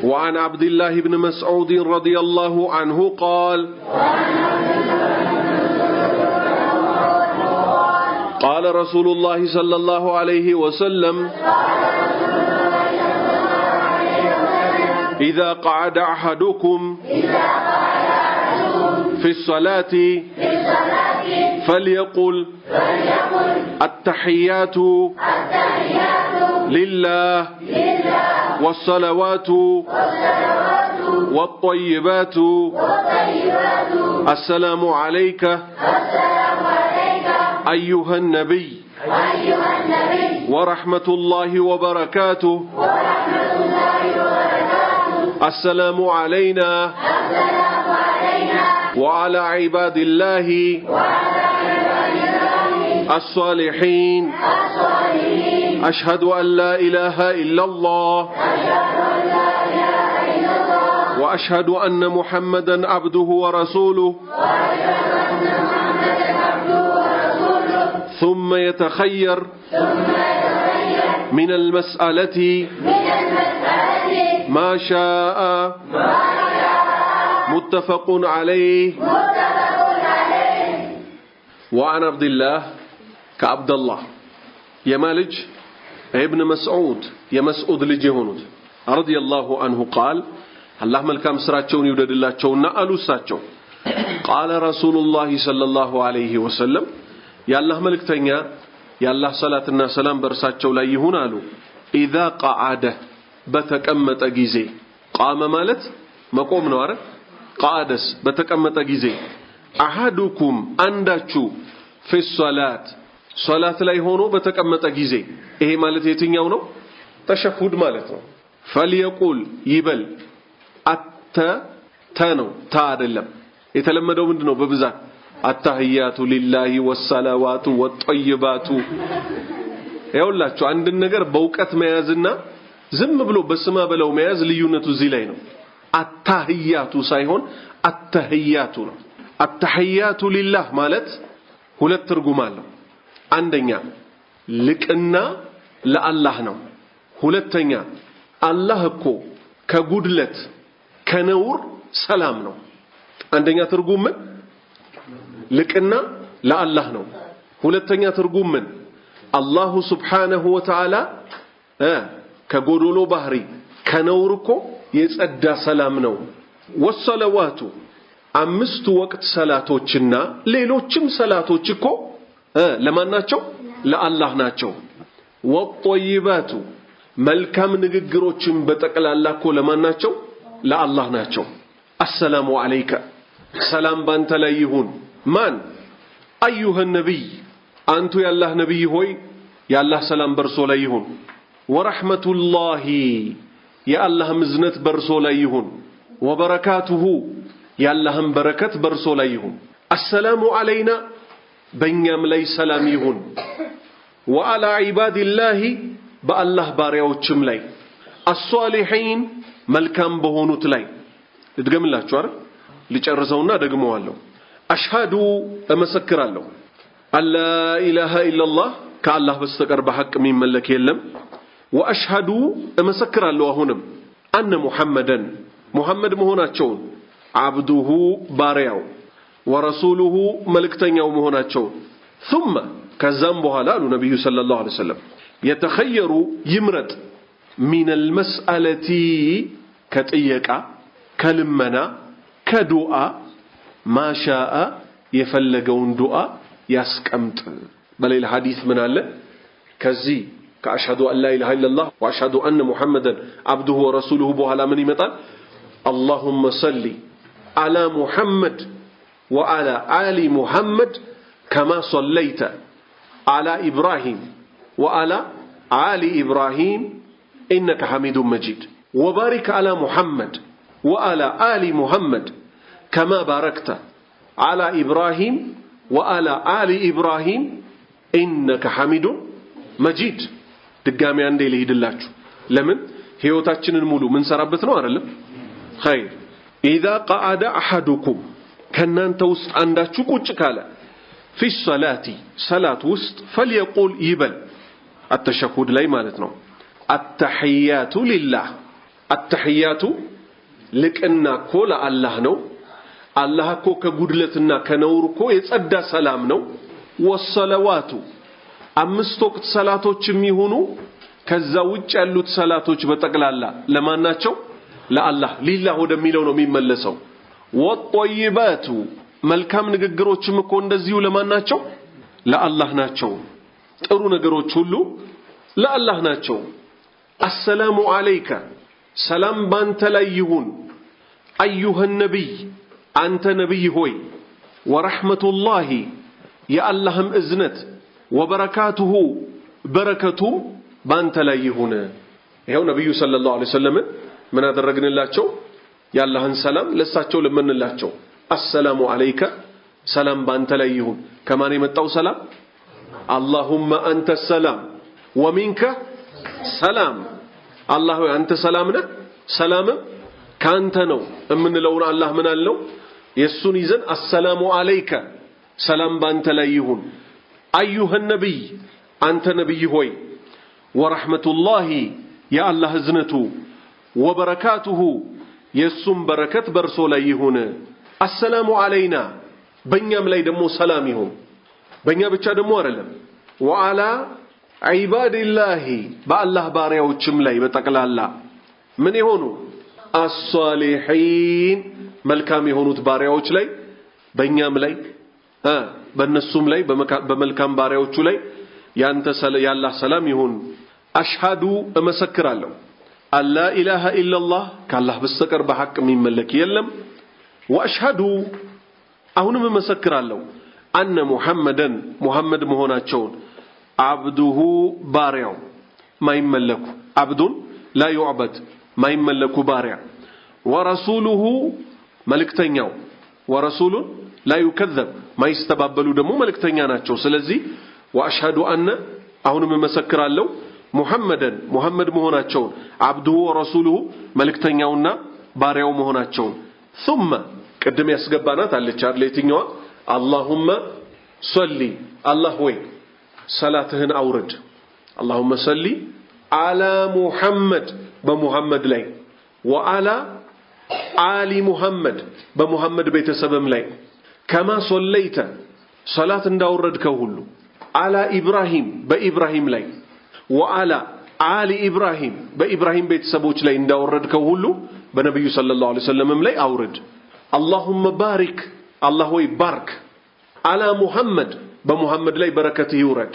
وعن عبد الله بن مسعود رضي الله عنه قال قال رسول الله صلى الله عليه وسلم إذا قعد أحدكم في الصلاة فليقل التحيات لله والصلوات والطيبات السلام عليك أيها النبي ورحمة الله وبركاته السلام علينا وعلى عباد الله الصالحين أشهد أن لا إله إلا الله وأشهد أن محمدا عبده ورسوله ثم يتخير من المسألة ما شاء متفق عليه وعن عبد الله كعبد الله يمالج ابن مسعود يمسعود لجهنود رضي الله عنه قال الله ملكام سراچون يوددلاچونا አሉሳቸው قال رسول الله صلى الله عليه وسلم يا الله ملكتኛ يا الله صلاتنا سلام برساچው ላይ ይሁን አሉ اذا قعد በተቀመጠ ጊዜ قام ማለት መቆም ነው አይደል قعدس በተቀመጠ ጊዜ احدكم አንዳችሁ في الصلاه ሶላት ላይ ሆኖ በተቀመጠ ጊዜ ይሄ ማለት የትኛው ነው ተሸሁድ ማለት ነው فليقول ይበል ተነው ታ አይደለም የተለመደው ምንድነው በብዛት التحيات لله والصلوات والطيبات ያውላችሁ አንድ ነገር በእውቀት መያዝና ዝም ብሎ በስማ በለው መያዝ ልዩነቱ እዚህ ላይ ነው التحيات ሳይሆን التحيات ነው التحيات لله ማለት ሁለት ትርጉም አለው አንደኛ ልቅና ለአላህ ነው ሁለተኛ አላህ እኮ ከጉድለት ከነውር ሰላም ነው አንደኛ ትርጉም ምን ልቅና ለአላህ ነው ሁለተኛ ትርጉም ምን አላሁ Subhanahu Wa Ta'ala ከጎዶሎ ባህሪ ከነውር እኮ የጸዳ ሰላም ነው ወሰለዋቱ አምስቱ ወቅት ሰላቶችና ሌሎችም ሰላቶች እኮ ለማን ናቸው ለአላህ ናቸው ወጦይባቱ መልካም ንግግሮችን በጠቅላላ እኮ ለማን ናቸው ለአላህ ናቸው السلام عليك ሰላም ባንተ ላይ ይሁን ማን ايها النبي አንቱ ያላህ ነብይ ሆይ ያላህ ሰላም በርሶ ላይ ይሁን ورحمة الله ያላህ ምዝነት በርሶ ላይ ይሁን وبركاته ያላህም በረከት በርሶ ላይ ይሁን السلام علينا በእኛም ላይ ሰላም ይሁን وعلى عباد الله በአላህ ባሪያዎችም ላይ الصالحين መልካም በሆኑት ላይ ልድገምላችሁ አይደል ልጨርሰውና ደግመዋለሁ አሽሃዱ እመሰክራለሁ አላ ኢላሃ ኢላላህ ከአላህ በስተቀር በሐቅ የሚመለክ የለም ወአሽሃዱ እመሰክራለሁ አሁንም አነ ሙሐመድ መሆናቸውን አብዱሁ ባሪያው ወረሱሉሁ መልእክተኛው መሆናቸው ثم ከዛም በኋላ አሉ ነብዩ ሰለላሁ ዐለይሂ ወሰለም የተخيሩ ይምረጥ من المسألة ከጥየቃ ከልመና ከዱዓ ما شاء የፈለገውን ዱዓ ያስቀምጥ በሌላ ሐዲስ ምን አለ ከዚህ ከአሽሃዱ አን ላ ኢላሃ ኢላላህ ወአሽሃዱ አነ ሙሐመደን አብዱሁ ወረሱሉሁ በኋላ ምን ይመጣል اللهم صل على محمد وعلى آل محمد كما صليت على إبراهيم وعلى آل إبراهيم إنك حميد مجيد وبارك على محمد وعلى آل محمد كما باركت على إبراهيم وعلى آل إبراهيم إنك حميد مجيد دقامي عندي لهيد الله لمن هيوتاتشن المولو من سرابتنا وعرلم خير إذا قعد أحدكم كنان توست عندك كوتش كالا في الصلاة صلاة وست فليقول يبل التشهد لا مالتنا التحيات لله التحيات لكنا كل الله نو الله كو كغدلتنا كنور كو يصدى سلام نو والصلوات አምስት ወቅት ሰላቶች የሚሆኑ ከዛ ውጭ ያሉት ሰላቶች በጠቅላላ ለማን ናቸው ለአላህ ሊላህ ወደሚለው ነው የሚመለሰው ወጦይባቱ መልካም ንግግሮችም እኮ እንደዚሁ ለማን ናቸው ለአላህ ናቸው ጥሩ ነገሮች ሁሉ ለአላህ ናቸው السلام عليك ሰላም ባንተ ላይ ይሁን ايها النبي አንተ ነብይ ሆይ ወራህመቱላሂ የአላህም እዝነት وبركاته بركته بانت لا يهون ይሄው ነብዩ ሰለላሁ ዐለይሂ ወሰለም ምን አደረግንላቸው ያላህን ሰላም ለሳቸው ለምንላቸው السلام عليك ሰላም ባንተ ላይ ይሁን ከማን የመጣው ሰላም اللهم انت السلام ومنك سلام الله አንተ ሰላም ነህ ሰላም ካንተ ነው እምንለውን አላህ ምን አለው የሱን ይዘን السلام عليك ሰላም ባንተ ላይ ይሁን أيها النبي أنت نبي هوي ورحمة الله يا الله هزنته وبركاته يسم بركة برسوليه السلام علينا بنيام لي دمو سلامهم بنيام بچا دمو رلم وعلى عباد الله با الله باريا وچم لي بتقل الله من يهونو الصالحين ملكام يهونو تباريا وچ لي بنيام لي በእነሱም ላይ በመልካም ባሪያዎቹ ላይ ያንተ ያላህ ሰላም ይሁን አሽሃዱ እመሰክራለሁ አላ ኢላሃ ኢላላህ ከአላህ በስተቀር በሐቅ የሚመለክ የለም ወአሽሃዱ አሁንም እመሰክራለሁ አነ ሙሐመድን ሙሐመድ መሆናቸውን አብዱሁ ባሪያው ማይመለኩ አብዱን ላ ይዕበድ ማይመለኩ ባሪያ ወረሱሉሁ መልእክተኛው ወረሱሉን لا يكذب ما يستبابلوا دمو ملكتኛ ናቸው ስለዚህ واشهد ان አሁንም መሰክራለሁ ሙሐመድ መሆናቸውን አብዱሁ ወረሱሉሁ መልእክተኛውና ባሪያው መሆናቸውን ثم ቀደም ያስገባናት አለች አይደል የትኛዋ اللهم صل الله ወይ ሰላትህን አውርድ اللهم صل على محمد በሙሐመድ ላይ وعلى آل محمد በሙሐመድ ቤተሰብም ላይ كما صليت صلاة እንዳወረድ ከሁሉ على إبراهيم بإبراهيم ላይ وعلى آل إبراهيم بإبراهيم ቤተሰቦች ላይ እንዳወረድ ከሁሉ በነብዩ ሰለላሁ ዐለይሂ ወሰለም ላይ አውርድ اللهم بارك الله ወይ ባርክ على محمد በሙሐመድ ላይ በረከትህ ይውረድ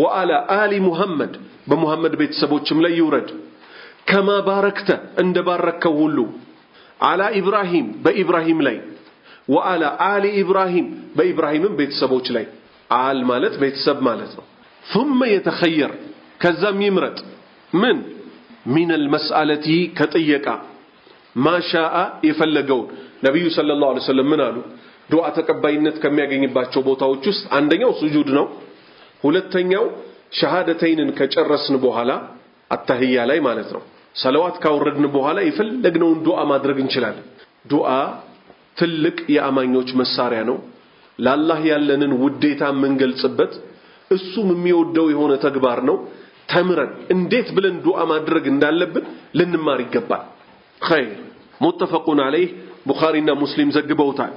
وعلى آل محمد በሙሐመድ ቤተሰቦችም ላይ ይውረድ كما باركت እንደባረከው ሁሉ على إبراهيم بإبراهيم ላይ وعلى آل إبراهيم بإبراهيم بيتسبوش لي آل مالت بيتسب مالت ثم يتخير كزام يمرت من المسألة كتيكا ما شاء يفلقون نبي صلى الله عليه وسلم من قالوا دعاء تقبينت كم يجيني باتشو بوتاو جست عندنا سجودنا ሁለተኛው ሸሃደተይንን ከጨረስን በኋላ አተህያ ላይ ማለት ነው ሰለዋት ካወረድን በኋላ ይፈልግነውን ዱዓ ማድረግ እንችላለን ዱዓ ትልቅ የአማኞች መሳሪያ ነው ለአላህ ያለንን ውዴታ መንገልጽበት እሱም የሚወደው የሆነ ተግባር ነው ተምረን እንዴት ብለን ዱዓ ማድረግ እንዳለብን ልንማር ይገባል ኸይር ሙተፈቁን ዐለይህ ቡኻሪና ሙስሊም ዘግበውታል